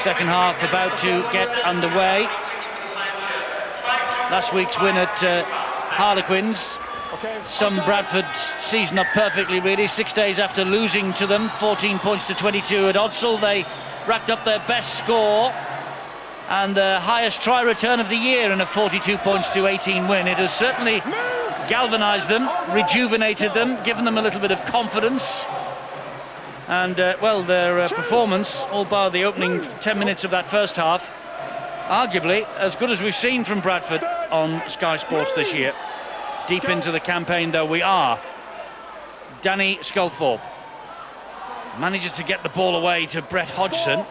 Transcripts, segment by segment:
Second half about to get underway. Last week's win at Harlequins summed Bradford's season up perfectly, really. 6 days after losing to them, 14 points to 22 at Odsal, they racked up their best score and the highest try return of the year in a 42 points to 18 win. It has certainly galvanised them, rejuvenated them, given them a little bit of confidence. And, well, their performance, all bar the opening 10 minutes of that first half, arguably as good as we've seen from Bradford on Sky Sports this year. Deep into the campaign, though we are. Danny Sculthorpe manages to get the ball away to Brett Hodgson.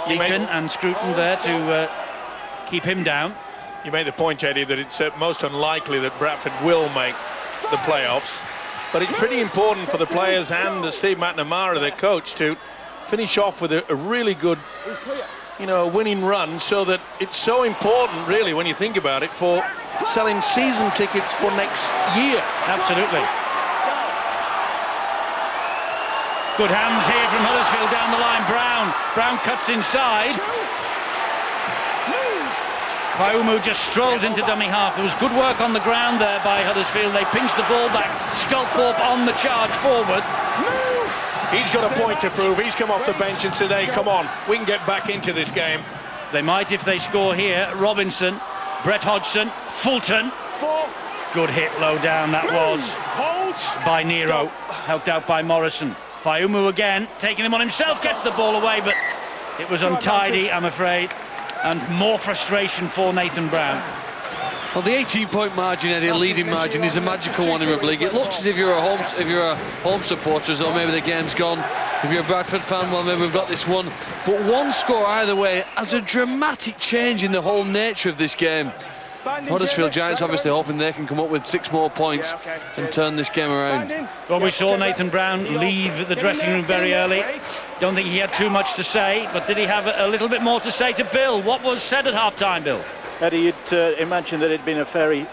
Deacon and Scruton there to keep him down. You made the point, Eddie, that it's most unlikely that Bradford will make the playoffs. But it's pretty important for the players and Steve McNamara, their coach, to finish off with a really good, winning run, so that it's so important, really, when you think about it, for selling season tickets for next year. Absolutely. Good hands here from Huddersfield down the line. Brown cuts inside. Faiumu just strolls into dummy half. There was good work on the ground there by Huddersfield. They pinched the ball back. Sculthorpe on the charge forward. He's got a point to prove. He's come off the bench and said, hey, come on, we can get back into this game. They might if they score here. Robinson, Brett Hodgson, Fulton. Good hit low down that was by Nero. Helped out by Morrison. Faiumu again, taking him on himself, gets the ball away, but it was untidy, I'm afraid. And more frustration for Nathan Brown. Well, the 18-point margin, Eddie, a leading margin, is a magical one in rugby league. It looks as if you're a home supporter, or maybe the game's gone. If you're a Bradford fan, well, maybe we've got this one. But one score either way has a dramatic change in the whole nature of this game. Huddersfield Giants obviously hoping they can come up with 6 more points and turn this game around. Well, we saw Nathan Brown leave the dressing room very early. Don't think he had too much to say, but did he have a little bit more to say to Bill? What was said at half-time, Bill? Eddie, you'd imagine that it'd been a fairly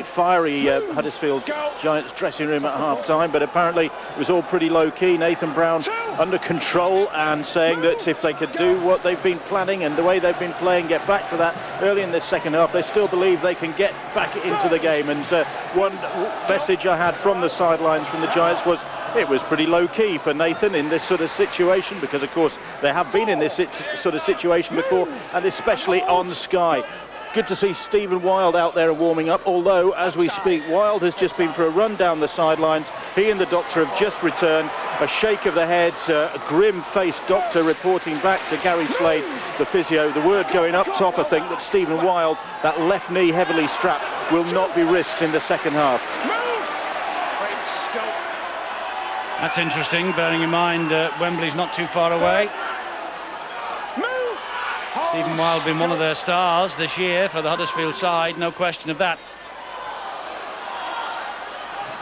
fiery Huddersfield Giants dressing room at half-time, but apparently it was all pretty low-key. Nathan Brown under control and saying that if they could do what they've been planning and the way they've been playing, get back to that early in this second half, they still believe they can get back into the game. And one message I had from the sidelines from the Giants was it was pretty low-key for Nathan in this sort of situation, because of course they have been in this sort of situation before, and especially on Sky. Good to see Stephen Wild out there and warming up, although as we speak Wild has just been for a run down the sidelines. He and the doctor have just returned. A shake of the head, a grim-faced doctor reporting back to Gary Slade, the physio. The word going up top, I think, that Stephen Wild, that left knee heavily strapped, will not be risked in the second half. That's interesting, bearing in mind Wembley's not too far away. Stephen Wild been one of their stars this year for the Huddersfield side, no question of that.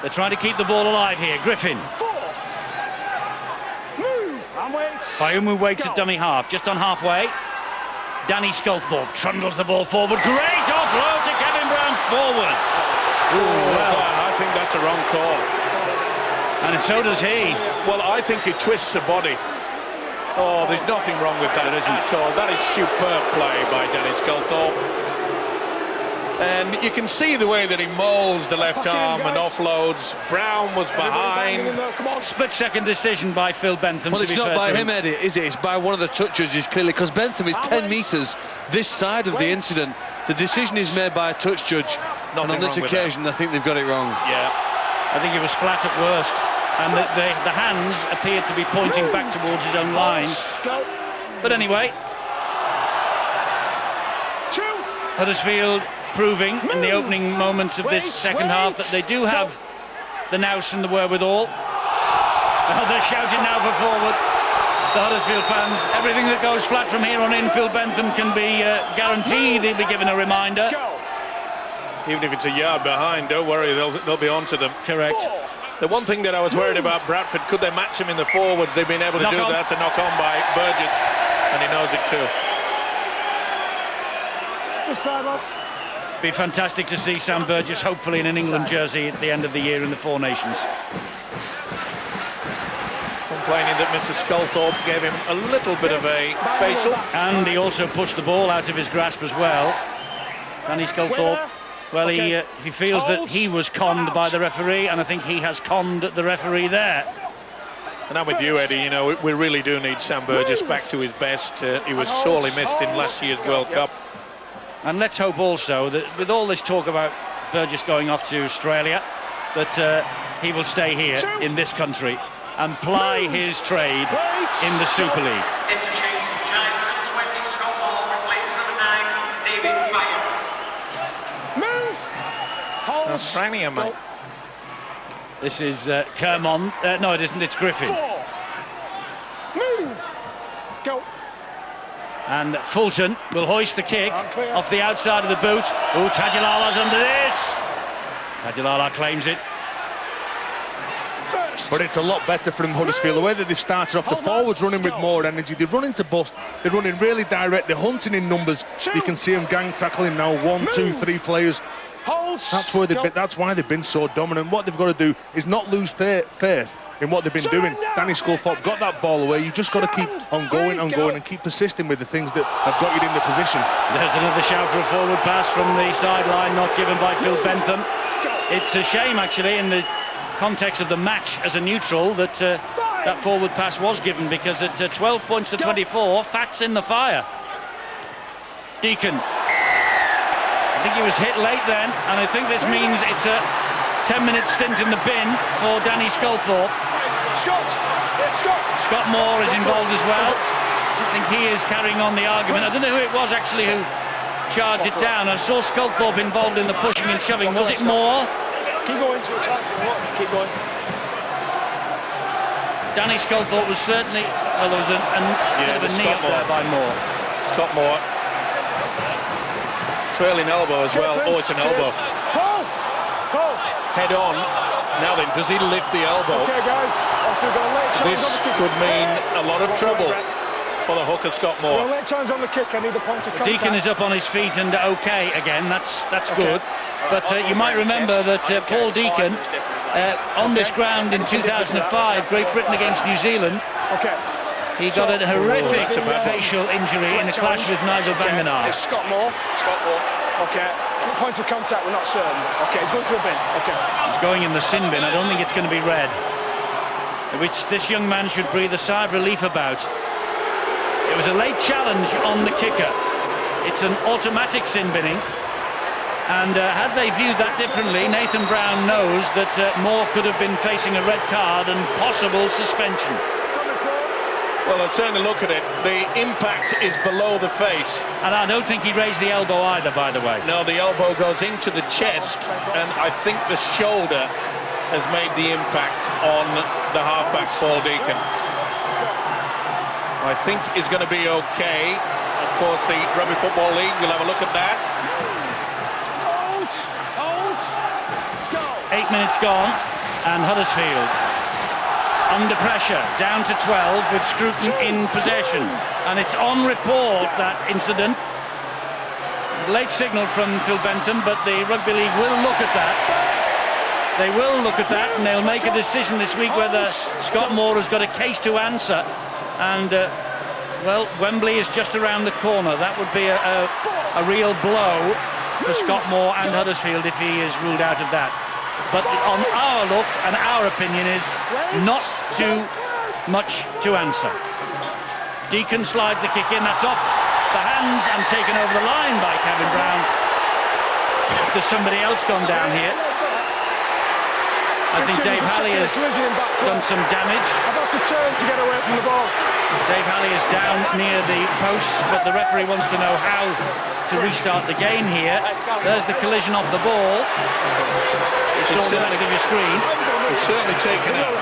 They're trying to keep the ball alive here. Griffin. Faiumu waits at dummy half, just on halfway. Danny Sculthorpe trundles the ball forward. Great offload to Kevin Brown forward. Well, I think that's a wrong call. And so does he. Well, I think he twists the body. Oh, there's nothing wrong with that at all. That is superb play by Danny Sculthorpe. And you can see the way that he molds the left arm and offloads. Brown was behind. Split-second decision by Phil Bentham. Well, it's not by him, Eddie, is it? It's by one of the touches, is clearly, because Bentham is 10 metres this side of the incident. The decision is made by a touch judge. And on this occasion, I think they've got it wrong. Yeah. I think it was flat at worst. And the hands appeared to be pointing back towards his own line. But anyway, Huddersfield proving in the opening moments of this second half that they do have the nous and the wherewithal. Oh, they're shouting now for forward. The Huddersfield fans, everything that goes flat from here on in, Phil Bentham can be guaranteed he'll be given a reminder. Even if it's a yard behind, don't worry, they'll be on to them. Correct. The one thing that I was worried about Bradford, could they match him in the forwards? They've been able to do that, to knock on by Burgess, and he knows it too. Be fantastic to see Sam Burgess hopefully in an England jersey at the end of the year in the Four Nations. complaining that Mr. Sculthorpe gave him a little bit of a facial. And he also pushed the ball out of his grasp as well. Danny Sculthorpe, well, he feels that he was conned by the referee, and I think he has conned the referee there. And I'm with you, Eddie. You know, we really do need Sam Burgess back to his best. He was sorely missed in last year's World Cup. And let's hope also that with all this talk about Burgess going off to Australia, that he will stay here in this country and ply his trade in the Super League. Interchange Giants number 20, Scott Moore replaces number 9, David Fire. Move! Hold. Australia, mate. This is Kermond. No, it isn't. It's Griffin. 4. Move! Go. And Fulton will hoist the kick off the outside of the boot. Oh, Tajilala's under this. Tajilala claims it. But it's a lot better for them, Huddersfield. The way that they've started off, the forwards running with more energy. They're running to bust. They're running really direct. They're hunting in numbers. You can see them gang tackling now. 1, 2, 3 players. That's why they've been so dominant. What they've got to do is not lose faith in what they've been doing. Danny Sculthorpe got that ball away. You've just got to keep on going and keep persisting with the things that have got you in the position. There's another shout for a forward pass from the sideline, not given by Phil Bentham. It's a shame, actually, in the context of the match as a neutral, that that forward pass was given, because at 12 points to 24, Fat's in the fire. Deacon. I think he was hit late then, and I think this means it's a 10-minute stint in the bin for Danny Sculthorpe. Scott Moore is involved as well. I think he is carrying on the argument. I don't know who it was actually who charged it down. I saw Sculthorpe involved in the pushing and shoving. Was it Moore? Keep going to attack. Keep going. Danny Sculthorpe was certainly... Well, there was a bit of a knee up there by Moore. Scott Moore. Trailing elbow as well. Oh, it's an elbow. Head on. Now then, does he lift the elbow? Okay, guys. This could mean a lot of trouble for the hooker, Scott Moore. Late times on the kick. I need the point of contact. Deacon is up on his feet and okay again. That's good. But you might remember that Paul Deacon, on this ground in 2005, Great Britain against New Zealand, he got a horrific facial injury in a clash with Nigel Banganar. It's Scott Moore. Okay. Point of contact, we're not certain. Okay, he's going to the bin. Okay. He's going in the sin bin. I don't think it's going to be red, which this young man should breathe a sigh of relief about. It was a late challenge on the kicker. It's an automatic sin binning. And had they viewed that differently, Nathan Brown knows that Moore could have been facing a red card and possible suspension. Well, let's certainly look at it. The impact is below the face. And I don't think he raised the elbow either, by the way. No, the elbow goes into the chest, and I think the shoulder has made the impact on the halfback, Paul Deacon. I think is going to be okay. Of course, the Rugby Football League, we'll have a look at that. 8 minutes gone, and Huddersfield under pressure, down to 12 with Scruton in possession. And it's on report, that incident. Late signal from Phil Bentham, but the Rugby League will look at that. They will look at that, and they'll make a decision this week whether Scott Moore has got a case to answer. And, well, Wembley is just around the corner. That would be a real blow for Scott Moore and Huddersfield if he is ruled out of that. But on our look, and our opinion is not too much to answer. Deacon slides the kick in, that's off the hands and taken over the line by Kevin Brown. There's somebody else gone down here. I think Dave Halley has done some damage. About to turn to get away from the ball. Dave Halley is down near the posts, but the referee wants to know how to restart the game here. There's the collision off the ball. It's certainly give you a screen. It's certainly taken out.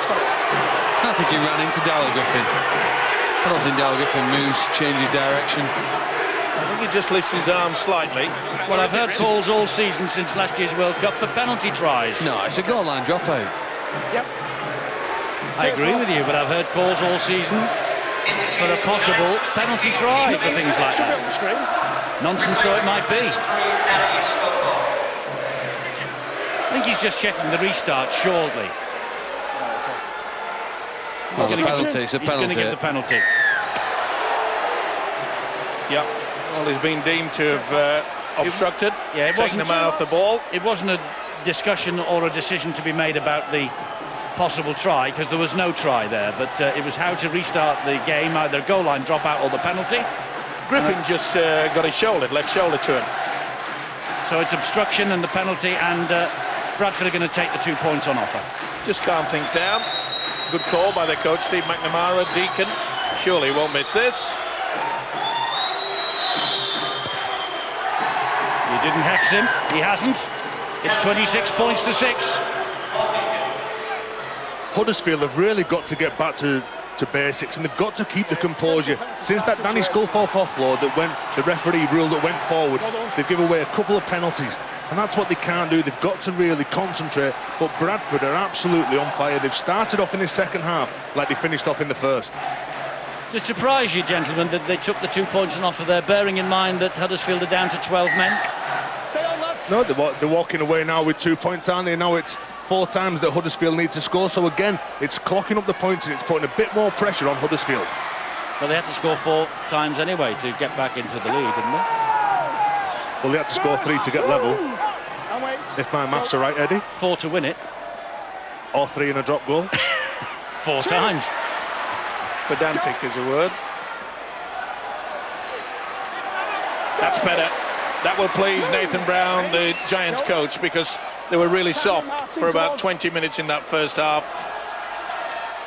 I think he ran into Darrell Griffin. I don't think Darrell Griffin moves, changes direction. I think he just lifts his arm slightly. Well, I've heard calls all season since last year's World Cup for penalty tries. No, it's a goal line dropout. Yep. I agree with you, but I've heard calls all season for a possible penalty try for things like that. Nonsense though it might be. I think he's just checking the restart shortly. Well, it's a penalty. It's a He's going to penalty. give the penalty. Yeah. Well, he's been deemed to have obstructed, Yeah, it taking the wasn't man off the ball. It wasn't a discussion or a decision to be made about the possible try, because there was no try there, but it was how to restart the game, either goal line dropout or the penalty. Griffin just got his shoulder, left shoulder to him. So it's obstruction and the penalty, and Bradford are going to take the 2 points on offer. Just calm things down. Good call by their coach, Steve McNamara. Deacon surely won't miss this. You didn't hex him. He hasn't. It's 26 points to 6. Huddersfield have really got to get back to basics, and they've got to keep the composure. Since that Danny Sculthorpe offload that went, the referee ruled that went forward, they've given away a couple of penalties, and that's what they can't do. They've got to really concentrate. But Bradford are absolutely on fire. They've started off in the second half like they finished off in the first. Does it surprise you, gentlemen, that they took the 2 points on offer there, bearing in mind that Huddersfield are down to 12 men? No, they're walking away now with 2 points, aren't they? Now it's 4 times that Huddersfield need to score. So again, it's clocking up the points and it's putting a bit more pressure on Huddersfield. Well, they had to score 4 times anyway to get back into the lead, didn't they? Well, they had to score 3 to get level. If my maths are right, Eddie. 4 to win it. Or 3 in a drop goal. 4 times. Pedantic is a word. That's better. That will please Nathan Brown, the Giants coach, because they were really soft for about 20 minutes in that first half.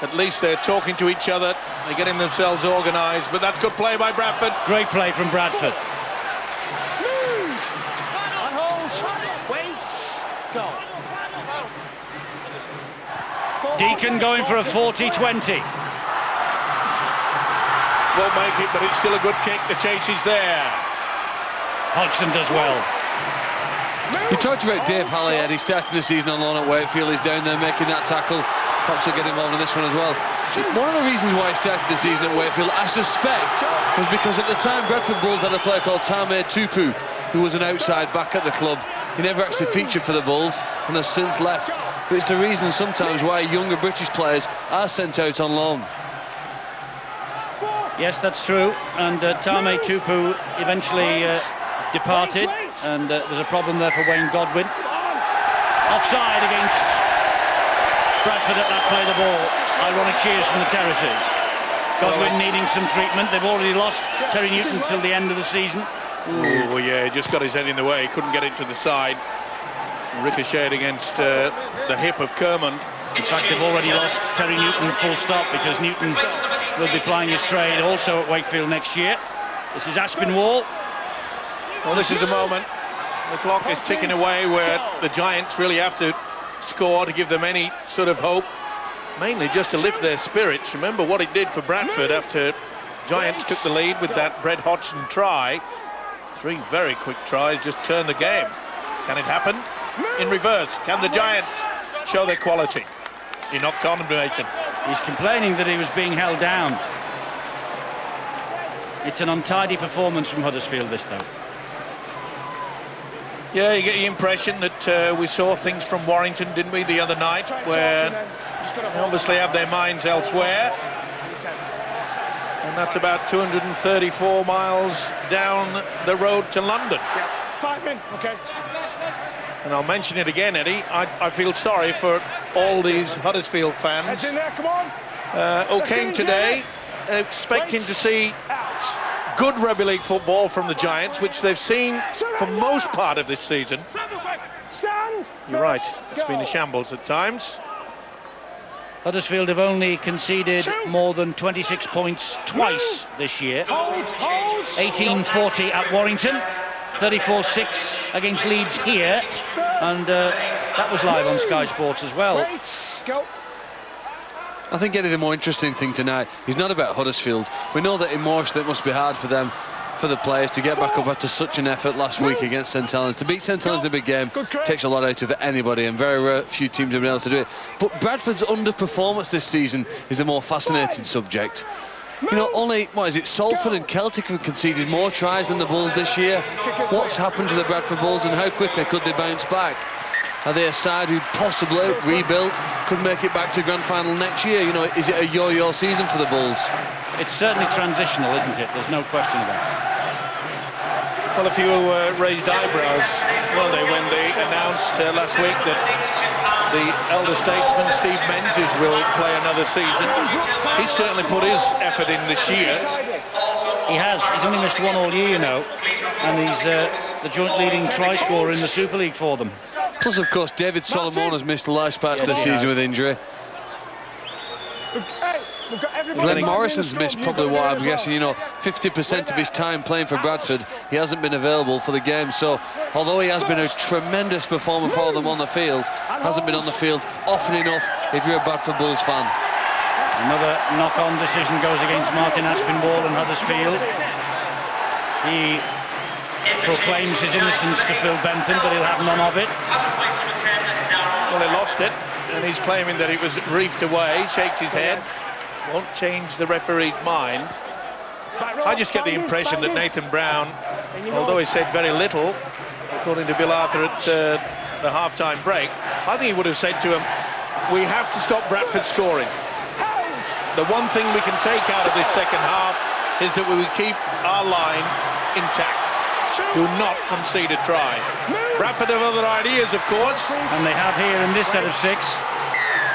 At least they're talking to each other, they're getting themselves organised, but that's good play by Bradford. Great play from Bradford. Deacon going for a 40-20. Won't make it, but it's still a good kick. The chase is there. Hodgson does well. You talked about Dave Halley, Eddie, starting the season on loan at Wakefield. He's down there making that tackle. Perhaps he'll get involved in this one as well. One of the reasons why he started the season at Wakefield, I suspect, was because at the time Bradford Bulls had a player called Tame Tupu, who was an outside back at the club. He never actually featured for the Bulls and has since left. But it's the reason sometimes why younger British players are sent out on loan. Yes, that's true. And Tame Tupu eventually departed, and there's a problem there for Wayne Godwin. Offside against Bradford at that play the ball. Ironic cheers from the terraces. Godwin needing some treatment. They've already lost Terry Newton till the end of the season. Oh yeah, he just got his head in the way. He couldn't get it to the side. Ricocheted against the hip of Kermond. In fact, they've already lost Terry Newton full stop, because Newton will be plying his trade also at Wakefield next year. This is Aspinwall. Well, this is the moment. The clock is ticking away where the Giants really have to score to give them any sort of hope, mainly just to lift their spirits. Remember what it did for Bradford after Giants took the lead with that Brett Hodgson try. 3 very quick tries just turned the game. Can it happen? In reverse, can the Giants show their quality? He knocked on him, Mason. He's complaining that he was being held down. It's an untidy performance from Huddersfield, this though. Yeah, you get the impression that we saw things from Warrington, didn't we, the other night, where they obviously have their minds elsewhere. And that's about 234 miles down the road to London. 5 men, okay. And I'll mention it again, Eddie. I feel sorry for all these Huddersfield fans Heads in there, come on. who came today expecting to see good rugby league football from the Giants, which they've seen for most part of this season. Stand. You're right, it's been a shambles at times. Huddersfield have only conceded more than 26 points twice this year. 18-40 at Warrington, 34-6 against Leeds here, and that was live on Sky Sports as well. Go. I think, Eddie, the more interesting thing tonight is not about Huddersfield. We know that emotionally it must be hard for them, for the players, to get back up after such an effort last week against St Helens. To beat St Helens in a big game takes a lot out of anybody, and very rare few teams have been able to do it. But Bradford's underperformance this season is a more fascinating subject. You know, only, what is it, Salford and Celtic have conceded more tries than the Bulls this year. What's happened to the Bradford Bulls, and how quickly could they bounce back? Are they a side who possibly rebuilt, could make it back to grand final next year? You know, is it a yo-yo season for the Bulls? It's certainly transitional, isn't it? There's no question about it. Well, a few raised eyebrows, weren't they, when they announced last week that the elder statesman Steve Menzies will play another season. He's certainly put his effort in this year. He has. He's only missed one all year, you know, and he's the joint leading try scorer in the Super League for them. Plus, of course, David Solomon has missed the last parts of the season with injury. Glenn Morrison's missed probably what I'm guessing, 50% of his time playing for Bradford. He hasn't been available for the game, so although he has been a tremendous performer for them on the field, hasn't been on the field often enough if you're a Bradford Bulls fan. Another knock-on decision goes against Martin Aspinwall and Huddersfield. He proclaims his innocence to Phil Bentham, but he'll have none of it. Well, he lost it, and he's claiming that it was reefed away, shakes his head. Won't change the referee's mind. I just get the impression that Nathan Brown, although he said very little, according to Bill Arthur at the half-time break, I think he would have said to him, we have to stop Bradford scoring. The one thing we can take out of this second half is that we will keep our line intact. Do not concede a try. Bradford have other ideas, of course. And they have here in this set of 6.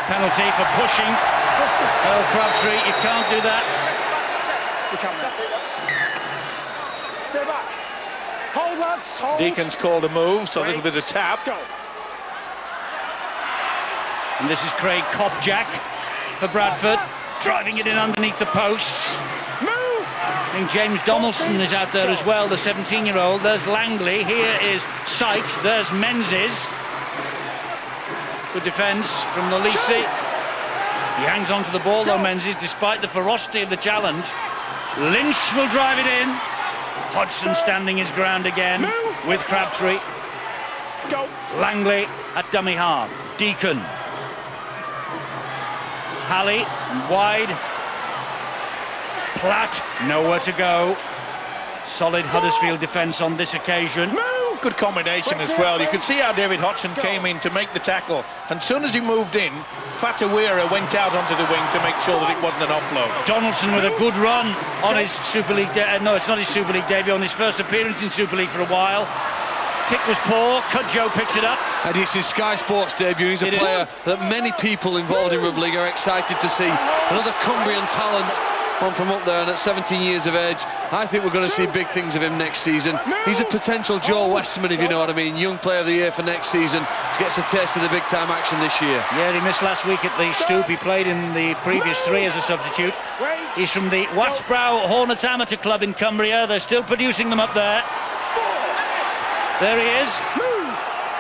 Penalty for pushing. Oh, Crabtree, you can't do that. Stay back. Hold, lads. Hold. Deacon's called a move, so a little bit of tap. And this is Craig Kopjak for Bradford, driving it in underneath the posts. Move! I think James Donaldson is out there as well, the 17-year-old. There's Langley, here is Sykes, there's Menzies. Good defence from the Lisi. He hangs on to the ball though, Menzies, despite the ferocity of the challenge. Lynch will drive it in. Hodgson standing his ground again with Crabtree. Go. Langley at dummy half. Deacon. Halley and wide. Platt, nowhere to go. Solid Huddersfield defence on this occasion. Good combination as well. You could see how David Hodgson came in to make the tackle, and as soon as he moved in, Fatawira went out onto the wing to make sure that it wasn't an offload. Donaldson with a good run on his Super League, no, it's not his Super League debut, on his first appearance in Super League for a while. Kick was poor, Cudjoe picks it up. And it's his Sky Sports debut. He's a player that many people involved in rugby league are excited to see. Another Cumbrian talent, one from up there, and at 17 years of age, I think we're going to see big things of him next season. He's a potential Joe Westerman, if you know what I mean. Young Player of the Year for next season. He gets a taste of the big-time action this year. Yeah, he missed last week at the Stoop. He played in the previous 3 as a substitute. He's from the Watsbrow Hornets Amateur Club in Cumbria. They're still producing them up there. There he is.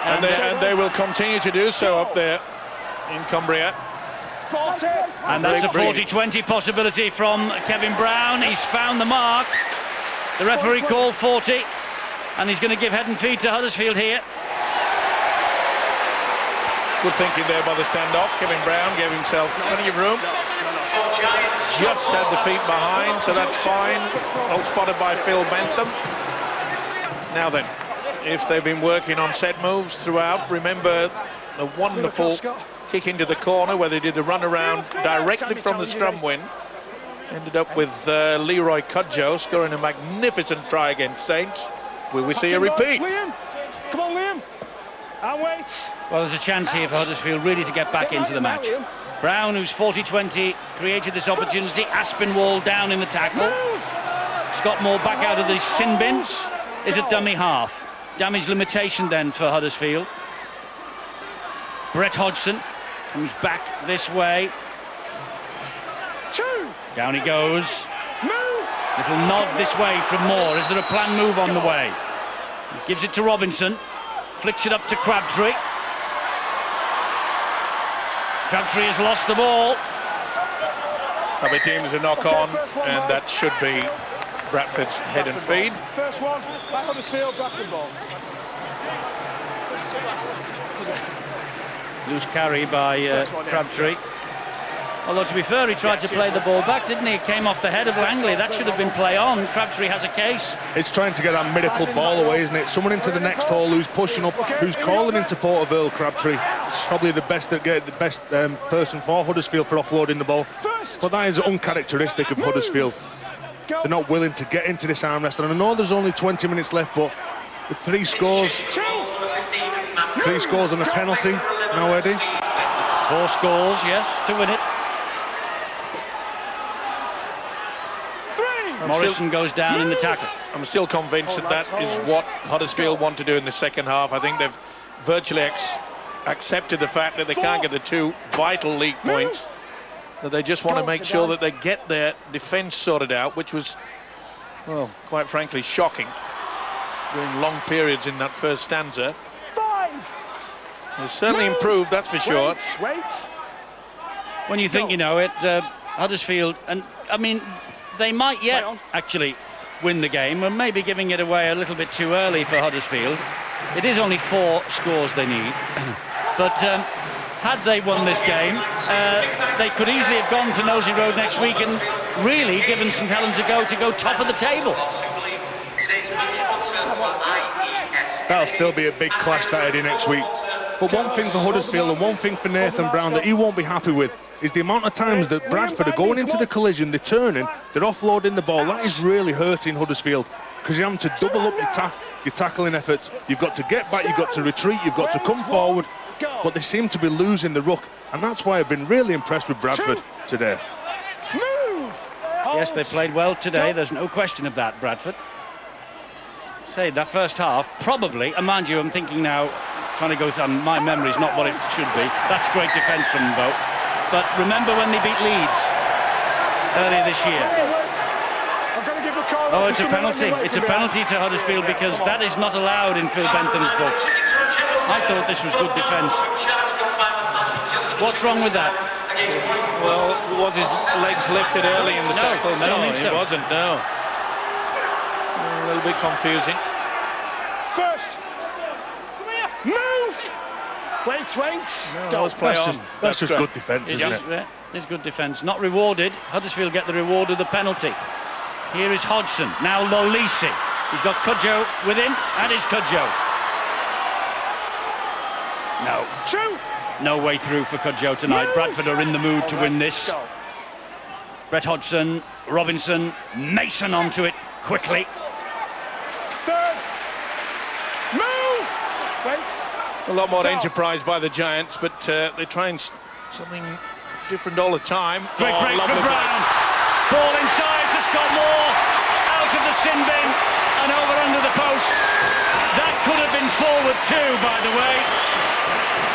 And they will continue to do so up there in Cumbria. 40. And that's a 40-20 possibility from Kevin Brown. He's found the mark. The referee called 40, and he's going to give head and feet to Huddersfield here. Good thinking there by the standoff. Kevin Brown gave himself plenty of room. Just had the feet behind, so that's fine. Well spotted by Phil Bentham. Now then, if they've been working on set moves throughout, remember the wonderful kick into the corner where they did the run around directly from the scrum win. Ended up with Leroy Cudjoe scoring a magnificent try against Saints. Will we see a repeat? Liam. Come on, Liam. And wait. Well, there's a chance here for Huddersfield really to get back into the match. Brown, who's 40-20, created this opportunity. Aspinwall down in the tackle. Scott Moore back out of the sin bin. Is a dummy half. Damage limitation then for Huddersfield. Brett Hodgson comes back this way. Down he goes. Little nod this way from Moore. Is there a planned move on the way? He gives it to Robinson. Flicks it up to Crabtree. Crabtree has lost the ball. Other teams a knock on, and that should be Bradford's head and feed. First one, back Huddersfield, Bradford ball. Loose carry by Crabtree. Although, to be fair, he tried to play the ball back, didn't he? It came off the head of Langley. That should have been play on. Crabtree has a case. It's trying to get that miracle ball away, isn't it? Someone into the next hole who's pushing up, who's calling in support of Earl Crabtree. Probably the best person for Huddersfield for offloading the ball. But that is uncharacteristic of Huddersfield. They're not willing to get into this arm wrestle. And I know there's only 20 minutes left, but with 3 scores and a penalty now, Eddie. 4 scores, yes, to win it. Morrison goes down in the tackle. I'm still convinced that is what Huddersfield want to do in the second half. I think they've virtually accepted the fact that they can't get the 2 vital league points, that they just want to make sure that they get their defence sorted out, which was, well, quite frankly, shocking during long periods in that first stanza. 5. They've certainly improved, that's for sure. Wait. When you think, you know, Huddersfield, and I mean, they might yet actually win the game, and maybe giving it away a little bit too early for Huddersfield. It is only 4 scores they need. But had they won this game, they could easily have gone to Nosey Road next week and really given St Helens a go to go top of the table. That'll still be a big clash, that, Eddie, next week. But one thing for Huddersfield and one thing for Nathan Brown that he won't be happy with is the amount of times that Bradford are going into the collision, they're turning, they're offloading the ball. That is really hurting Huddersfield, because you're having to double up your tackling efforts. You've got to get back, you've got to retreat, you've got to come forward, but they seem to be losing the ruck, and that's why I've been really impressed with Bradford today. Yes, they played well today, there's no question of that, Bradford. Say that first half, probably, and mind you, I'm thinking now, trying to go through, my memory's not what it should be. That's great defence from them both. But remember when they beat Leeds earlier this year? Oh, it's a penalty. It's a penalty to Huddersfield, because that is not allowed in Phil Bentham's book. I thought this was good defence. What's wrong with that? Well, was his legs lifted early in the tackle? I don't think so. It wasn't, no. A little bit confusing. First. Move. Wait. No, let's play on. That's just good defence, isn't it? Yeah, it's good defence. Not rewarded. Huddersfield get the reward of the penalty. Here is Hodgson. Now Lolisi. He's got Cudjoe with him, and it's Cudjoe. No. 2. No way through for Cudjoe tonight. Bradford are in the mood to win this. Brett Hodgson, Robinson, Mason onto it quickly. 3rd. Move. Wait. A lot more enterprise by the Giants, but they're trying something different all the time. Great break from Brown. Ball inside to Scott Moore. Out of the sin bin and over under the post. That could have been forward too, by the way.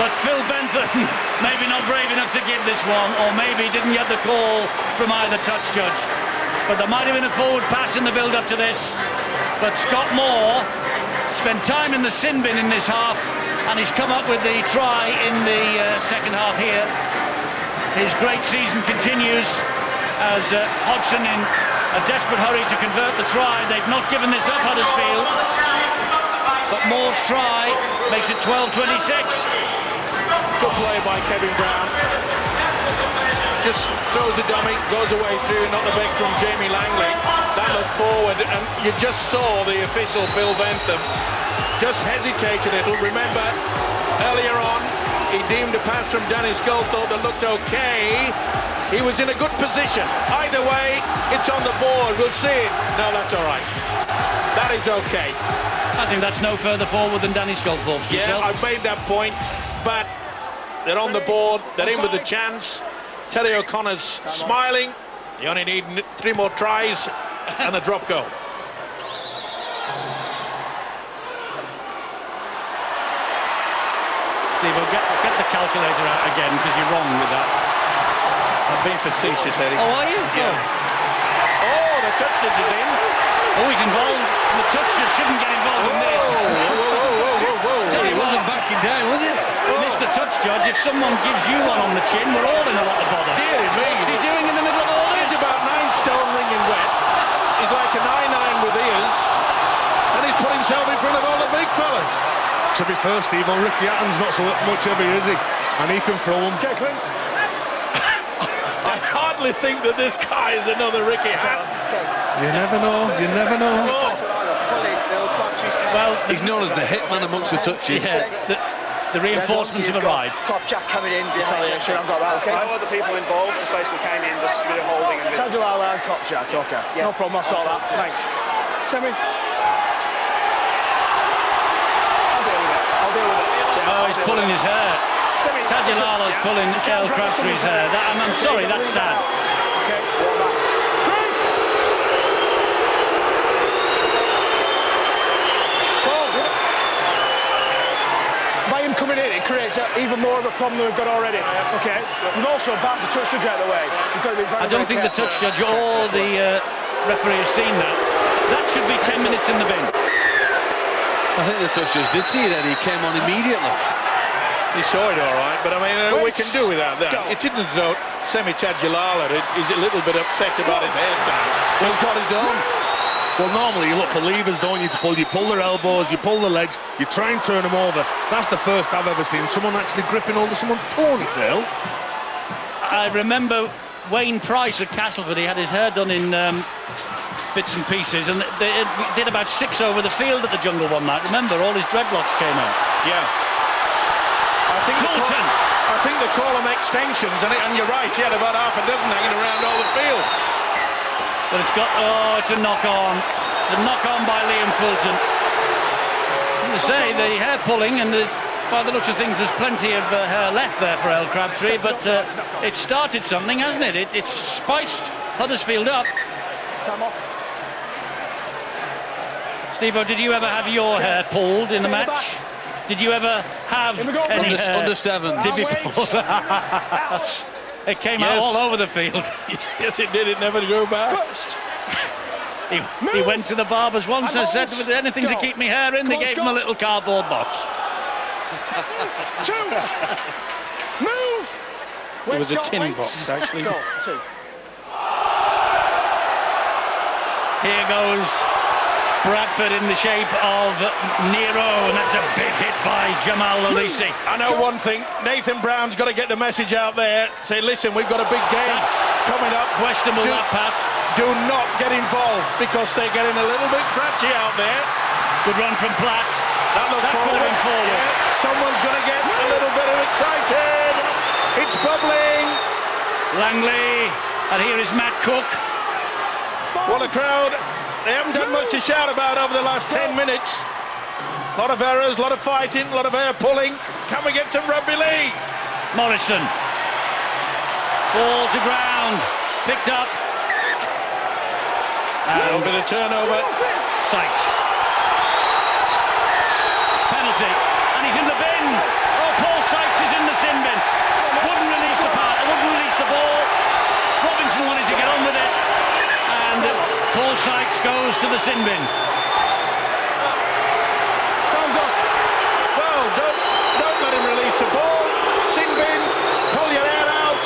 But Phil Bentham maybe not brave enough to give this one, or maybe didn't get the call from either touch judge. But there might have been a forward pass in the build-up to this. But Scott Moore spent time in the sin bin in this half, and he's come up with the try in the second half here. His great season continues as Hodgson in a desperate hurry to convert the try. They've not given this up, Huddersfield, but Moore's try makes it 12-26. Good play by Kevin Brown. Just throws a dummy, goes away through, not the back from Jamie Langley. That looked forward, and you just saw the official Phil Bentham just hesitate a little. Remember, earlier on, he deemed a pass from Danny Sculthorpe that looked okay. He was in a good position. Either way, it's on the board. We'll see it. No, that's all right. That is okay. I think that's no further forward than Danny Sculthorpe. Yeah, I've made that point, but they're on the board. They're in with a chance. Terry O'Connor's smiling. You only need 3 more tries and a drop goal. Steve, get the calculator out again, because you're wrong with that. I'm being facetious, Eddie. Oh, are you? Yeah. Oh, the touch judge is in. Oh, he's involved. The touch judge shouldn't get involved in this. Tell you, it wasn't backing down, was it? Mr. Touch Judge, if someone gives you one on the chin, we're all in a lot of bother. Dear me. What's he doing in the middle of all this? He's about 9 stone wringing wet. He's like a 9-9 with ears. And he's put himself in front of all the big fellas. To be fair, Steve, well, Ricky Hatton's not so much heavy, is he? And he can throw him. Okay, Clint. honestly think that this guy is another Ricky Hatton. You never know, you never know. Well, He's known as the hitman amongst the touches. yeah, the reinforcements have arrived. Jack coming in. Retaliation, I've got that. Okay. No other people involved, just basically came in, just a bit of holding and Tell you I'll cop Jack, okay. Yeah. No problem, I'll sort that. Thanks. Semi. I'll deal with it. Yeah, Oh, he's pulling his hair. Semi. Tadulalo's pulling El Crabtree's hair. I'm sorry, that's sad. Okay, walk back. By him coming in, it creates even more of a problem than we've got already. Okay. We've also barred the touch judge out of the way. You've got to be very, I don't think the touch judge or the referee has seen that. That should be 10 minutes in the bin. I think the touch judge did see it, and he came on immediately. He saw it all right, but I mean, we can do without that. It isn't as though Semi Tadulalo is a little bit upset about his hairstyle. He's got his own. Well, normally you look for levers, don't you, to pull. You pull their elbows, you pull their legs, you try and turn them over. That's the first I've ever seen someone actually gripping hold of someone's ponytail. I remember Wayne Price at Castleford. He had his hair done in bits and pieces, and they did about 6 over the field at the Jungle one night. Remember, all his dreadlocks came out. Yeah. I think they call them extensions, and you're right, he had about half a dozen hanging around all the field. But it's a knock-on. It's a knock-on by Liam Fulton. As I say, the hair pulling, and by the looks of things, there's plenty of hair left there for El Crabtree, but it's started something, hasn't it? It's spiced Huddersfield up. Time off. Steve-O, did you ever have your hair pulled in a match? Did you ever have any hair? Under 7. It came out all over the field. Yes, it did. It never grew back. First. He went to the barbers once and said, "Was there anything to keep me hair in?" They gave him a little cardboard box. 2. Move. It was a tin box, actually. Go. 2. Here goes Bradford in the shape of Nero, and that's a big hit by Jamal Olise. I know one thing, Nathan Brown's got to get the message out there. Say, listen, we've got a big game coming up. Questionable, that pass. Do not get involved, because they're getting a little bit scratchy out there. Good run from Platt. That looked forward. Yeah, someone's going to get a little bit of excited. It's bubbling. Langley, and here is Matt Cook. Well, the crowd, they haven't done much to shout about over the last 10 minutes. A lot of errors, a lot of fighting, a lot of hair pulling. Can we get some rugby league? Morrison. Ball to ground. Picked up. That'll be the turnover. Sykes. Penalty. And he's in the bin. Oh, Paul Sykes is in the sin bin. Wouldn't release the part. Wouldn't release the ball. Robinson wanted to get on with it. And Paul Sykes goes to the sin bin. Time's up. Well, don't let him release the ball. Sin bin. Pull your hair out.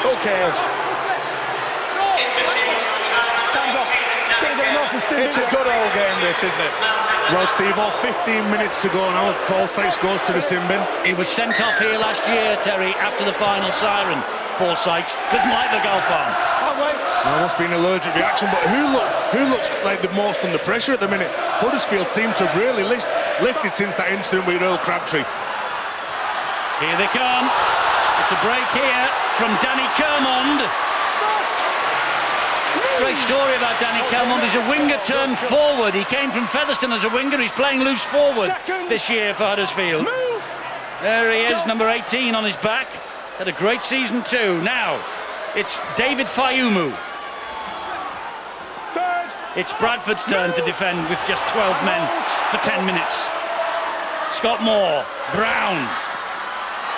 Who cares? It's a good old game, this, isn't it? Well, Steve-O, 15 minutes to go now. Paul Sykes goes to the sin bin. He was sent off here last year, Terry, after the final siren. Paul Sykes couldn't like the golf arm. There must be an allergic reaction, but who looks like the most under pressure at the minute? Huddersfield seem to have really lifted since that incident with Earl Crabtree. Here they come. It's a break here from Danny Kermond. Great story about Danny Kermond. He's a winger turned forward. He came from Featherstone as a winger. He's playing loose forward this year for Huddersfield. There he is, number 18 on his back. Had a great season too. Now, it's David Fayumu. It's Bradford's turn to defend with just 12 men for 10 minutes. Scott Moore, Brown.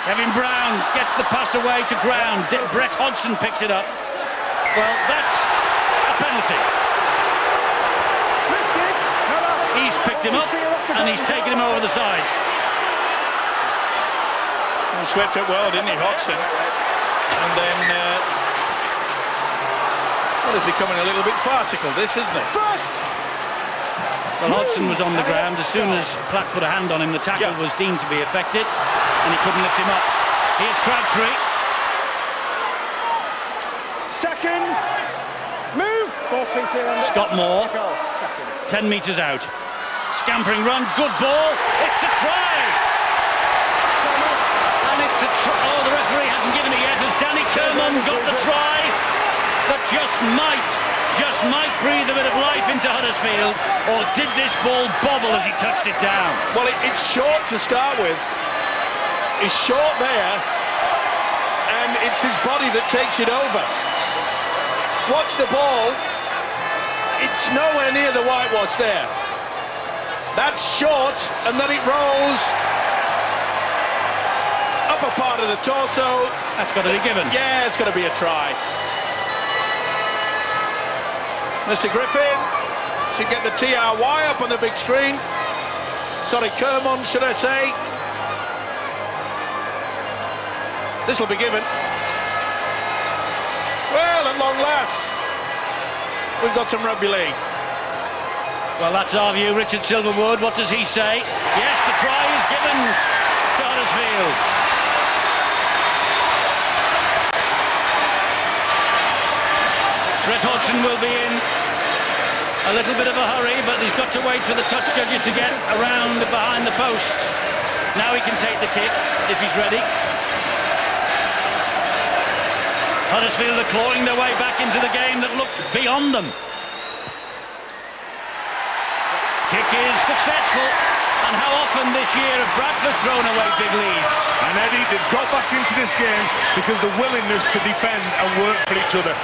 Kevin Brown gets the pass away to ground. Brett Hodgson picks it up. Well, that's a penalty. He's picked him up and he's taken him over the side. He swept it well, didn't he, Hodgson? And then, well, it's becoming a little bit farcical, this, isn't it? Well, Hodgson was on the ground. As soon as Platt put a hand on him, the tackle was deemed to be effected, and he couldn't lift him up. Here's Crabtree. Move. Both feet in. Scott Moore, Go. 10 metres out. Scampering run, good ball. It's a try. And it's a try. Oh, the referee hasn't given it yet as Danny Kermon got the try that just might breathe a bit of life into Huddersfield. Or did this ball bobble as he touched it down? Well, it's short to start with. He's short there, and it's his body that takes it over. Watch the ball. It's nowhere near the whitewash there. That's short, and then it rolls upper part of the torso. That's got to be given. Yeah, it's got to be a try. Mr. Griffin should get the TRY up on the big screen. Sorry, Kermon, should I say. This will be given. Well, at long last, we've got some rugby league. Well, that's our view. Richard Silverwood, what does he say? Yes, the try is given to Huddersfield. Brett Hodgson will be in a little bit of a hurry, but he's got to wait for the touch judges to get around behind the post. Now he can take the kick if he's ready. Huddersfield are clawing their way back into the game that looked beyond them. Kick is successful, and how often this year have Bradford thrown away big leads? And Eddie, they've got back into this game because the willingness to defend and work for each other.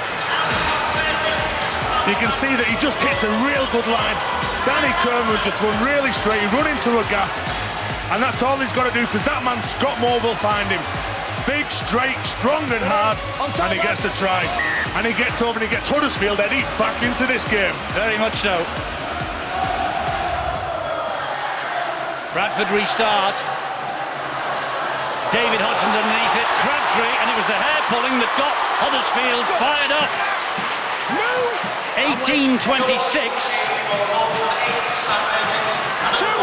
You can see that he just hits a real good line. Danny Kermon just run really straight, he run into a gap, and that's all he's got to do, because that man Scott Moore will find him. Big, straight, strong and hard, and he gets the try. And he gets over and he gets Huddersfield, Eddie, back into this game. Very much so. Bradford restart. David Hodgson underneath it, Crabtree, and it was the hair pulling that got Huddersfield fired up. 18-26.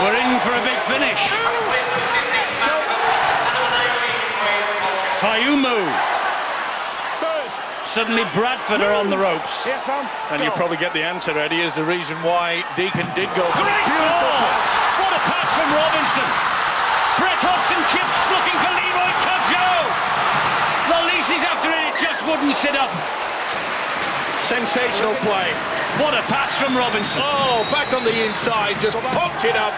We're in for a big finish. Fayumu. Suddenly Bradford are on the ropes. And you probably get the answer, Eddie, is the reason why Deacon did go for Great it. Beautiful ball. pass. What a pass from Robinson. Brett Hodgson chips looking for Leroy Cudjoe. The lease is after it, it just wouldn't sit up. Sensational play. What a pass from Robinson. Oh, back on the inside, just popped it up.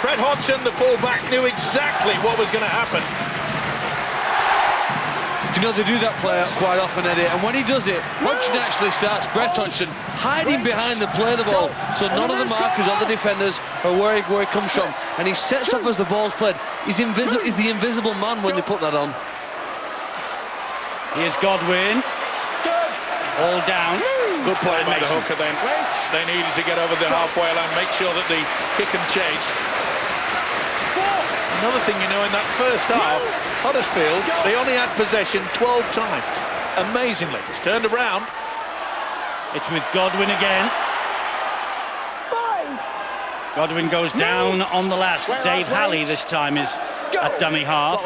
Brett Hodgson, the fullback, knew exactly what was going to happen. You know, they do that play quite often, Eddie, and when he does it, Hodgson actually starts Brett Hodgson hiding behind the play of the ball, so none of the markers or the defenders are where he comes from, and he sets up as the ball's played. He's the invisible man when they put that on. Here's Godwin. All down. Good play by the hooker then. They needed to get over the halfway line, make sure that the kick and chase. Another thing, you know, in that first half, Huddersfield, they only had possession 12 times. Amazingly. It's turned around. It's with Godwin again. Godwin goes down on the last. Dave Halley this time is at dummy half.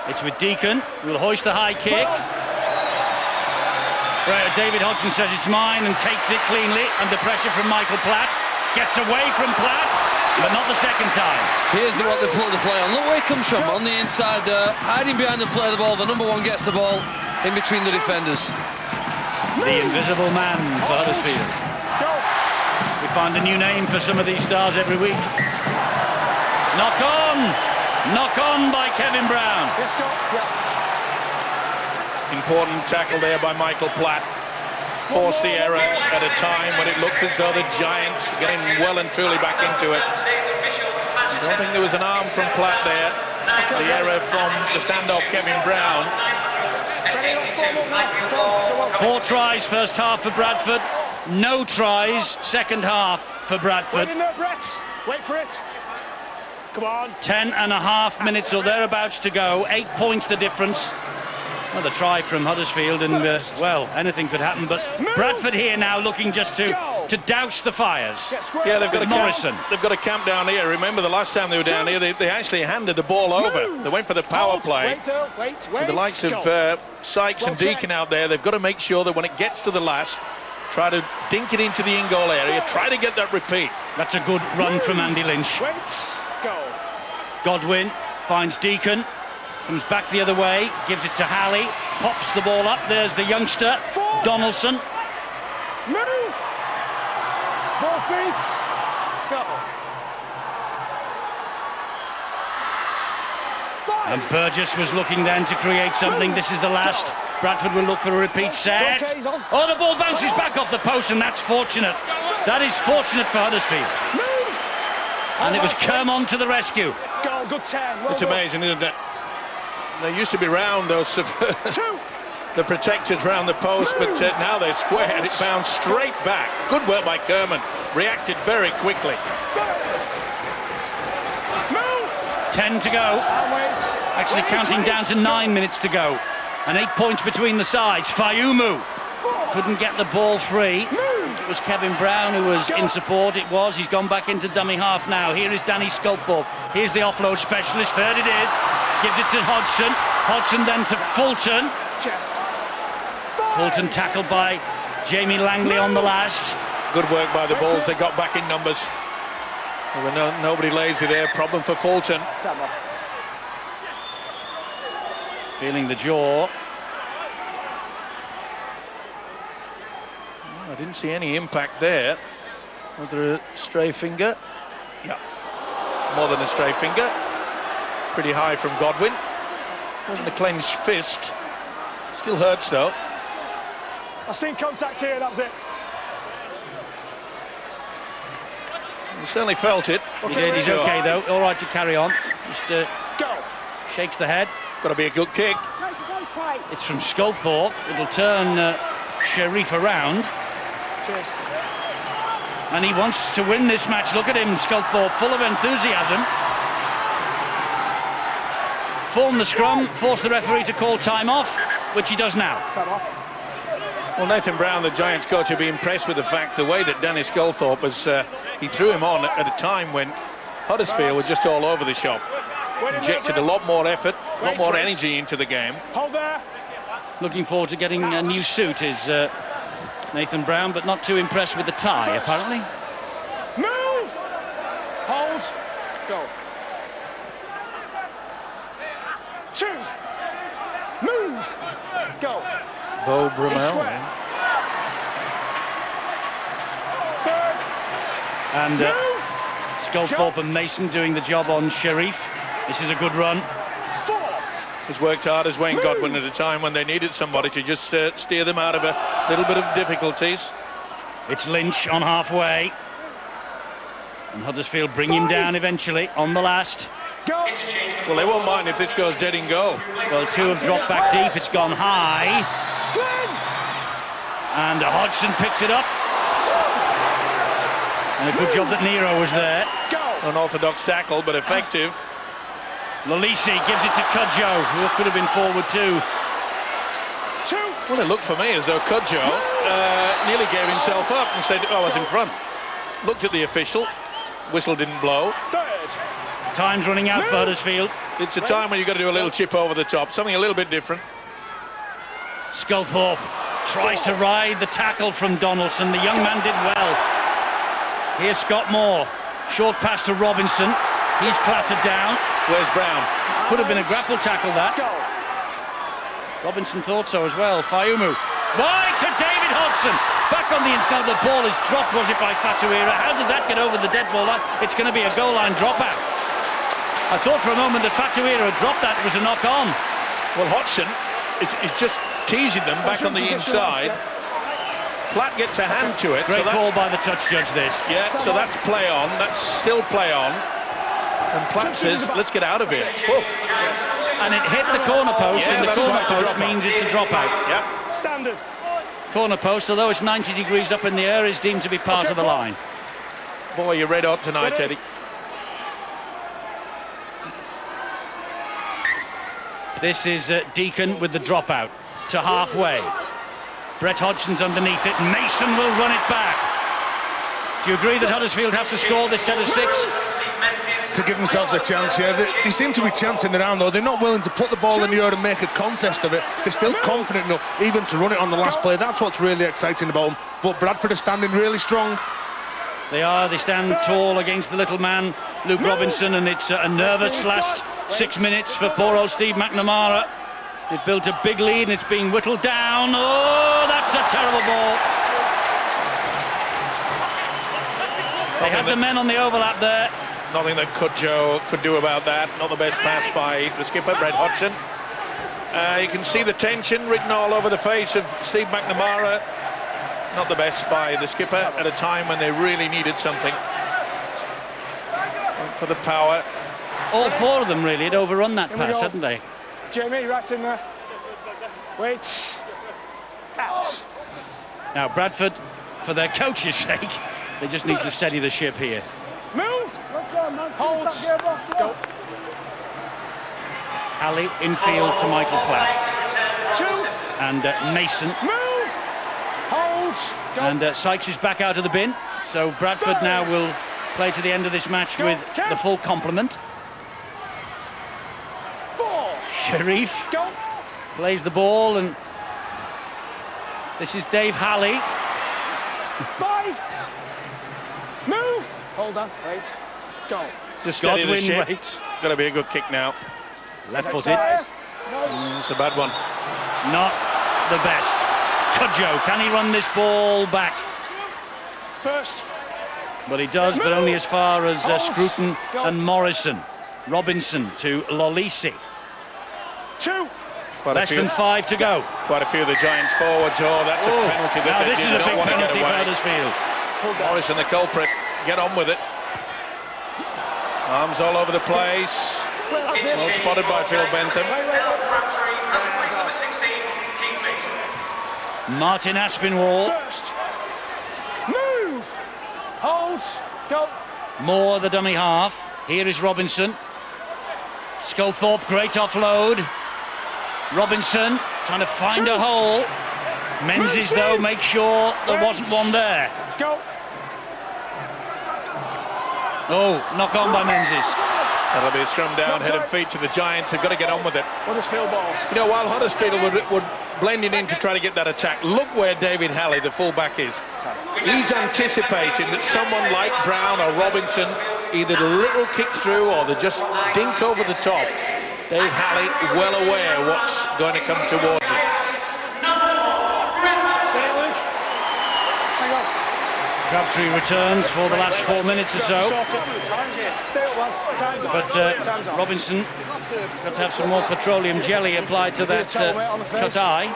It's with Deacon, who will hoist the high kick. Right, David Hodgson says it's mine and takes it cleanly under pressure from Michael Platt. Gets away from Platt, but not the second time. Here's what they put the play on. Look where he comes from, on the inside there, hiding behind the play of the ball. The number one gets the ball in between the defenders. The invisible man for Huddersfield. We find a new name for some of these stars every week. Knock on by Kevin Brown. Important tackle there by Michael Platt. Forced the error at a time when it looked as though the Giants were getting well and truly back into it. I don't think there was an arm from Platt there. The error from the standoff, Kevin Brown. 4 tries first half for Bradford. No tries second half for Bradford. Wait for it. Come on. 10.5 minutes or thereabouts to go. 8 points the difference. Another try from Huddersfield, and well, anything could happen, but Bradford here now looking just to to douse the fires. Yeah, they've got to Morrison. They've got to camp down here. Remember the last time they were down here, they actually handed the ball over. They went for the power play. Wait. With the likes of Sykes and Deacon out there, they've got to make sure that when it gets to the last, try to dink it into the in-goal area, try to get that repeat. That's a good run from Andy Lynch. Go. Godwin finds Deacon, comes back the other way, gives it to Halley, pops the ball up. There's the youngster, Donaldson. Move. Ball feet. Go. And Burgess was looking then to create something. This is the last. Bradford will look for a repeat set. Oh, the ball bounces back off the post, and that's fortunate. That is fortunate for Huddersfield. And it was Kermon to the rescue. Go, good 10. It's amazing, isn't it? They used to be round, those the protectors round the post, but now they're squared. It bounced straight back. Good work by Kermon. Reacted very quickly. 10 to go. Actually counting down to 9 minutes to go. And 8 points between the sides. Fayumu couldn't get the ball free. It was Kevin Brown who was in support. It was. He's gone back into dummy half now. Here is Danny Sculthorpe. Here's the offload specialist. Third it is. Gives it to Hodgson. Hodgson then to Fulton. Fulton tackled by Jamie Langley on the last. Good work by the Bulls. They got back in numbers. There were nobody lazy there. Problem for Fulton. Feeling the jaw. I didn't see any impact there. Was there a stray finger? Yeah. More than a stray finger. Pretty high from Godwin. Wasn't a clenched fist. Still hurts though. I've seen contact here, that was it. He certainly felt it. He did, he's okay though. All right to carry on. Just shakes the head. Got to be a good kick. It's from Sculthorpe. It'll turn Sharif around. Cheers. And he wants to win this match. Look at him, Sculthorpe, full of enthusiasm. Form the scrum, force the referee to call time off, which he does now. Time off. Well, Nathan Brown, the Giants coach, will be impressed with the fact the way that Dennis Sculthorpe has, he threw him on at a time when Huddersfield was just all over the shop. Injected a lot more effort, a lot more energy into the game. Hold there. Looking forward to getting a new suit is Nathan Brown, but not too impressed with the tie, apparently. Move! Hold. Go. 2. Move! Go. Bo Brumel. And Sculthorpe and Mason doing the job on Sharif. This is a good run. 4. Has worked hard as Wayne Godwin at a time when they needed somebody to just steer them out of a little bit of difficulties. It's Lynch on halfway. And Huddersfield bring him down eventually on the last. Go. Well, they won't mind if this goes dead in goal. Well, 2 have dropped back deep. It's gone high. And Hodgson picks it up. And a good job that Nero was there. Unorthodox tackle, but effective. Lalisi gives it to Cudjoe, who could have been forward too. 2. Well, it looked for me as though Cudjoe nearly gave himself up and said, oh, I was in front. Looked at the official. Whistle didn't blow. 3rd. Time's running out for Huddersfield. It's a time when you've got to do a little chip over the top, something a little bit different. Sculthorpe tries to ride the tackle from Donaldson. The young man did well. Here's Scott Moore. Short pass to Robinson. He's clattered down. Where's Brown? Could have been a grapple tackle, that. Robinson thought so as well. Fayumu. Wide to David Hodgson. Back on the inside. The ball is dropped, was it, by Fatuira? How did that get over the dead ball line? It's going to be a goal line dropout. I thought for a moment that Fatuira had dropped that. It was a knock on. Well, Hodgson is just teasing them back on the inside. Platt gets a hand to it. Great call by the touch judge, this. Yeah, so that's play on. That's still play on. And Platt says, let's get out of here. Whoa. And it hit the corner post, Yeah, and the that's corner right, post means it's a dropout. Yep. Standard. Corner post, although it's 90 degrees up in the air, is deemed to be part of the line. Boy, you're red hot tonight, Eddie. This is Deacon with the dropout to halfway. Brett Hodgson's underneath it. Mason will run it back. Do you agree that Huddersfield have to score this set of 6? To give themselves a chance, yeah. They seem to be chanting around, though. They're not willing to put the ball in the air and make a contest of it. They're still confident enough even to run it on the last play. That's what's really exciting about them. But Bradford are standing really strong. They are. They stand tall against the little man, Luke Robinson, and it's a nervous last 6 minutes for poor old Steve McNamara. They've built a big lead and it's being whittled down. Oh, that's a terrible ball. They had the men on the overlap there. Nothing that Joe could do about that. Not the best pass by the skipper, Brad Hodgson. You can see the tension written all over the face of Steve McNamara. Not the best by the skipper at a time when they really needed something. For the power. All 4 of them really had overrun that pass, hadn't they? Jamie, right in there. Wait. Out. Now Bradford, for their coach's sake, they just need to steady the ship here. Move. Hold. Go. Ali infield to Michael Platt. 2. And Mason. Move. Hold. Go. And Sykes is back out of the bin. So Bradford now will play to the end of this match with the full complement. 4. Sharif Go. plays the ball, and this is Dave Halley. 5. Move. Hold on. Wait. Go. Just steady the Godwin ship. waits. Got to be a good kick now. Left-footed. It's a bad one. Not the best. Cudjoe, can he run this ball back? First. But he does, but only as far as Scruton and Morrison. Robinson to Lolisi. 2. Less than 5 to go. Quite a few of the Giants forwards. Oh, that's a penalty that now they this is a don't big want to get penalty for away. Huddersfield. Morrison, the culprit, get on with it. Arms all over the place. Well spotted by Phil Bentham. Martin Aspinwall. First. Move. Hold. Go. Moore, the dummy half. Here is Robinson. Sculthorpe, great offload. Robinson trying to find a hole. Menzies, though, make sure there wasn't one there. Go. Oh, knock on by Menzies. That'll be a scrum down, head and feet to the Giants. They've got to get on with it. Huddersfield ball. You know, while Huddersfield would blending in to try to get that attack, look where David Halley, the fullback, is. He's anticipating that someone like Brown or Robinson either the little kick through or they just dink over the top. Dave Halley well aware what's going to come towards him. Crabtree returns for the last 4 minutes or so. But Robinson got to have some more petroleum jelly applied to that cut eye.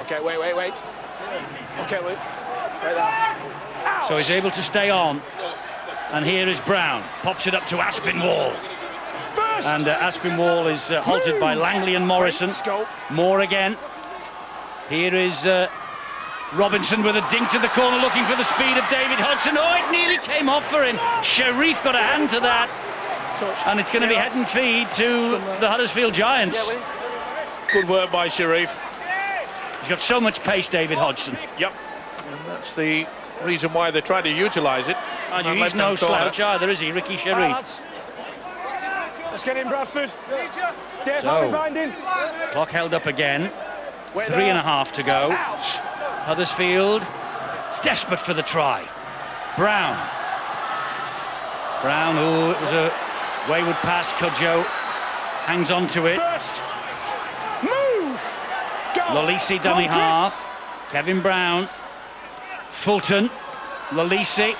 Okay, wait. Okay, Luke. Right there. So he's able to stay on. And here is Brown. Pops it up to Aspinwall. First. And Aspinwall is halted by Langley and Morrison. Moore again. Here is Robinson with a dink to the corner, looking for the speed of David Hodgson. Oh, it nearly came off for him. Sharif got a hand to that. And it's going to be head and feed to the Huddersfield Giants. Good work by Sharif. He's got so much pace, David Hodgson. Yep. And that's the reason why they try to utilise it. And he's no slouch either, is he, Ricky Sharif? Let's get in, Bradford. Dave, So, binding. Clock held up again. 3.5 to go. Huddersfield desperate for the try. Brown, oh, it was a wayward pass. Cudjoe hangs on to it. First. Move. Go. Lolisi dummy half. Kevin Brown. Fulton. Lolisi.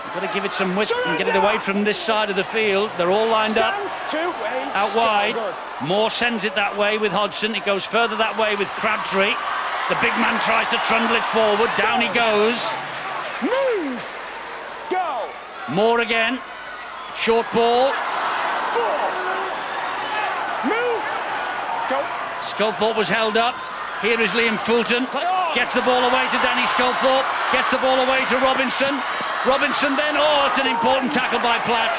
You've got to give it some width and get it away from this side of the field. They're all lined up. Out wide. Moore sends it that way with Hodgson. It goes further that way with Crabtree. The big man tries to trundle it forward. Down he goes. Move. Go. Moore again. Short ball. 4. Move. Go. Sculthorpe was held up. Here is Liam Fulton. Gets the ball away to Danny Sculthorpe. Gets the ball away to Robinson. Robinson then, oh, it's an important tackle by Platt.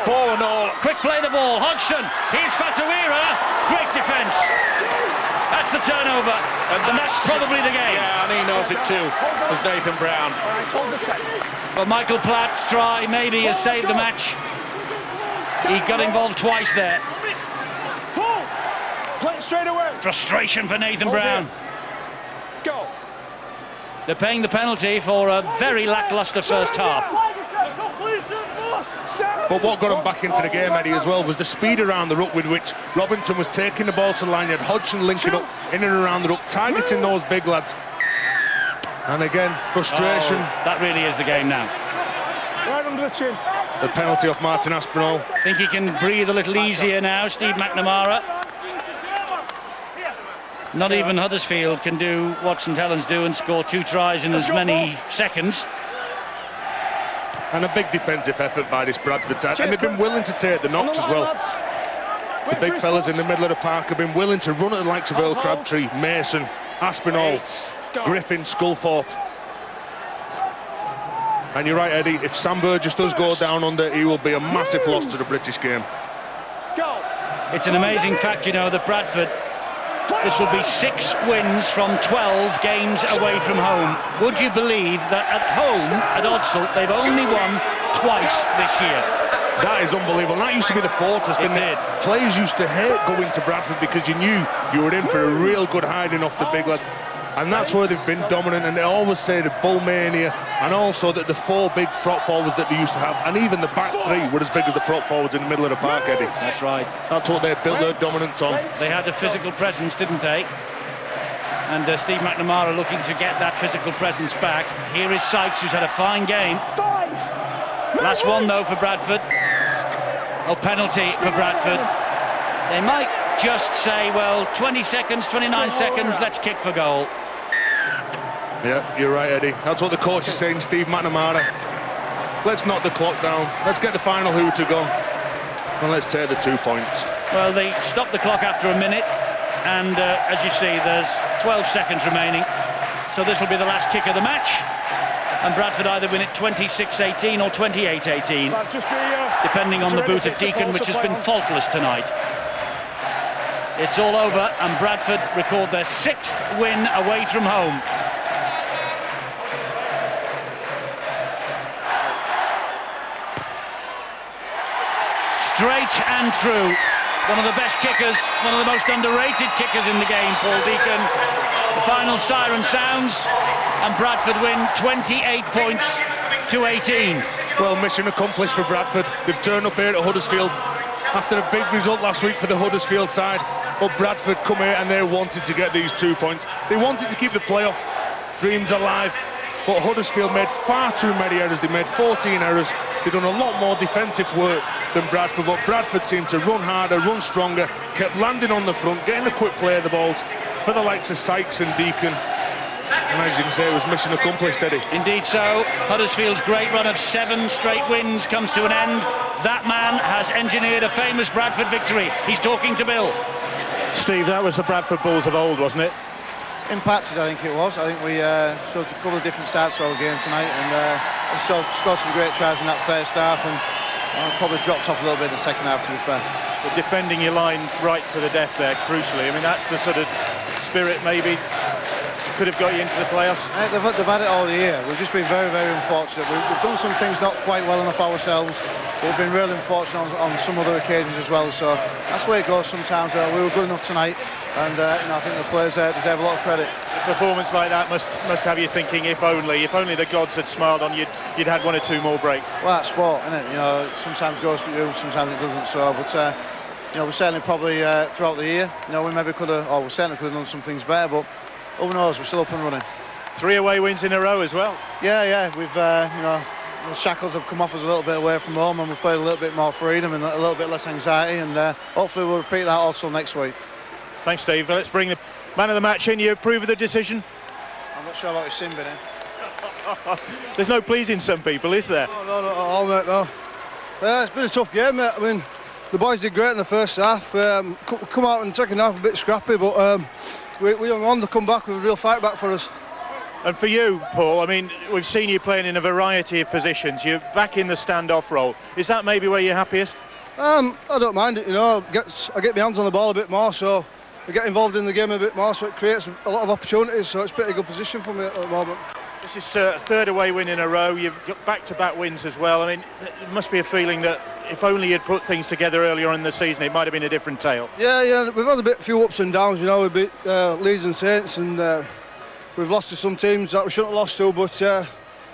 Ball and all. Quick play the ball. Hodgson. Here's Fatuira. Great defence. That's the turnover. And that's probably the game. Yeah, and he knows it too, as Nathan Brown. But Michael Platt's try maybe has saved the match. He got involved twice there. Play it straight away. Frustration for Nathan Brown. Go. They're paying the penalty for a very lacklustre first half. But what got him back into the game, Eddie, as well, was the speed around the ruck with which Robinson was taking the ball to the line. You had Hodgson linking up in and around the ruck, targeting those big lads. And again, frustration. That really is the game now. Right under the chin. The penalty off Martin Aspinall. I think he can breathe a little easier now, Steve McNamara. Not even Huddersfield can do what St Helens do and score 2 tries in as many seconds. And a big defensive effort by this Bradford side. And they've been willing to take the knocks as well. The big fellas in the middle of the park have been willing to run at the likes of Earl Crabtree, Mason, Aspinall, Griffin, Sculthorpe. And you're right, Eddie, if Sam Burgess does go down under, he will be a massive loss to the British game. It's an amazing fact, you know, that Bradford, this will be 6 wins from 12 games away from home. Would you believe that at home at Odsal they've only won twice this year? That is unbelievable. And that used to be the fortress, didn't it? Players used to hate going to Bradford because you knew you were in for a real good hiding off the big lads. And that's where they've been dominant, and they always say the bull mania, and also that the 4 big prop forwards that they used to have, and even the back 3 were as big as the prop forwards in the middle of the park, Eddie. That's right. That's what they built their dominance on. They had a physical presence, didn't they? And Steve McNamara looking to get that physical presence back. Here is Sykes, who's had a fine game. Last one, though, for Bradford. Oh, penalty for Bradford. They might just say, well, 20 seconds, 29 seconds, let's kick for goal. Yeah, you're right, Eddie. That's what the coach is saying, Steve McNamara. Let's knock the clock down. Let's get the final hooter gone. And let's take the 2 points. Well, they stopped the clock after a minute. And as you see, there's 12 seconds remaining. So this will be the last kick of the match. And Bradford either win it 26-18 or 28-18. Depending on the boot of Deacon, which has been faultless tonight. It's all over, and Bradford record their 6th win away from home. Straight and true. One of the best kickers, one of the most underrated kickers in the game, Paul Deacon. The final siren sounds, and Bradford win 28 points to 18. Well, mission accomplished for Bradford. They've turned up here at Huddersfield after a big result last week for the Huddersfield side. But Bradford come here and they wanted to get these 2 points. They wanted to keep the playoff dreams alive. But Huddersfield made far too many errors. They made 14 errors. They've done a lot more defensive work than Bradford. But Bradford seemed to run harder, run stronger, kept landing on the front, getting a quick play of the balls for the likes of Sykes and Deacon. And as you can say, it was mission accomplished, Eddie. Indeed so. Huddersfield's great run of 7 straight wins comes to an end. That man has engineered a famous Bradford victory. He's talking to Bill. Steve, that was the Bradford Bulls of old, wasn't it? In patches, I think it was. I think we showed a couple of different starts to our game tonight, and we scored some great tries in that first half, and probably dropped off a little bit in the second half, to be fair. But defending your line right to the death there, crucially. I mean, that's the sort of spirit maybe could have got you into the playoffs. They've had it all year. We've just been very, very unfortunate. We've done some things not quite well enough ourselves. We've been really unfortunate on some other occasions as well. So that's the way it goes sometimes. We were good enough tonight, and I think the players deserve a lot of credit. A performance like that must have you thinking, if only the gods had smiled on you, you'd had 1 or 2 more breaks. Well, that's sport, isn't it? You know, sometimes goes for you, sometimes it doesn't. So, but we certainly probably throughout the year, we maybe could have, or we certainly could have done some things better. But who knows? We're still up and running. 3 away wins in a row as well. Yeah. We've the shackles have come off us a little bit away from home, and we've played a little bit more freedom and a little bit less anxiety, and hopefully we'll repeat that also next week. Thanks, Steve. Let's bring the man of the match in. You approve of the decision? I'm not sure about his sin bin in. There's no pleasing some people, is there? No, not at all, mate, no. It's been a tough game, mate. I mean, the boys did great in the first half. Come out in the second half a bit scrappy, but we hung on to come back with a real fight back for us. And for you, Paul, I mean, we've seen you playing in a variety of positions. You're back in the standoff role. Is that maybe where you're happiest? I don't mind it, I get my hands on the ball a bit more, so get involved in the game a bit more, so it creates a lot of opportunities. So it's a pretty good position for me at the moment. This is a third away win in a row. You've got back-to-back wins as well. I mean, it must be a feeling that if only you'd put things together earlier in the season, it might have been a different tale. Yeah, we've had a few ups and downs. You know, we beat Leeds and Saints, and we've lost to some teams that we shouldn't have lost to. But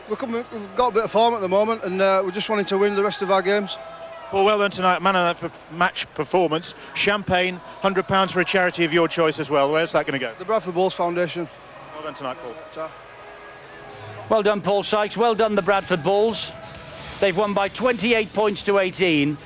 we've got a bit of form at the moment, and we're just wanting to win the rest of our games. Well done tonight, man of that match performance. Champagne, £100 for a charity of your choice as well. Where's that going to go? The Bradford Bulls Foundation. Well done tonight, Paul. Ta. Well done, Paul Sykes. Well done, the Bradford Bulls. They've won by 28 points to 18.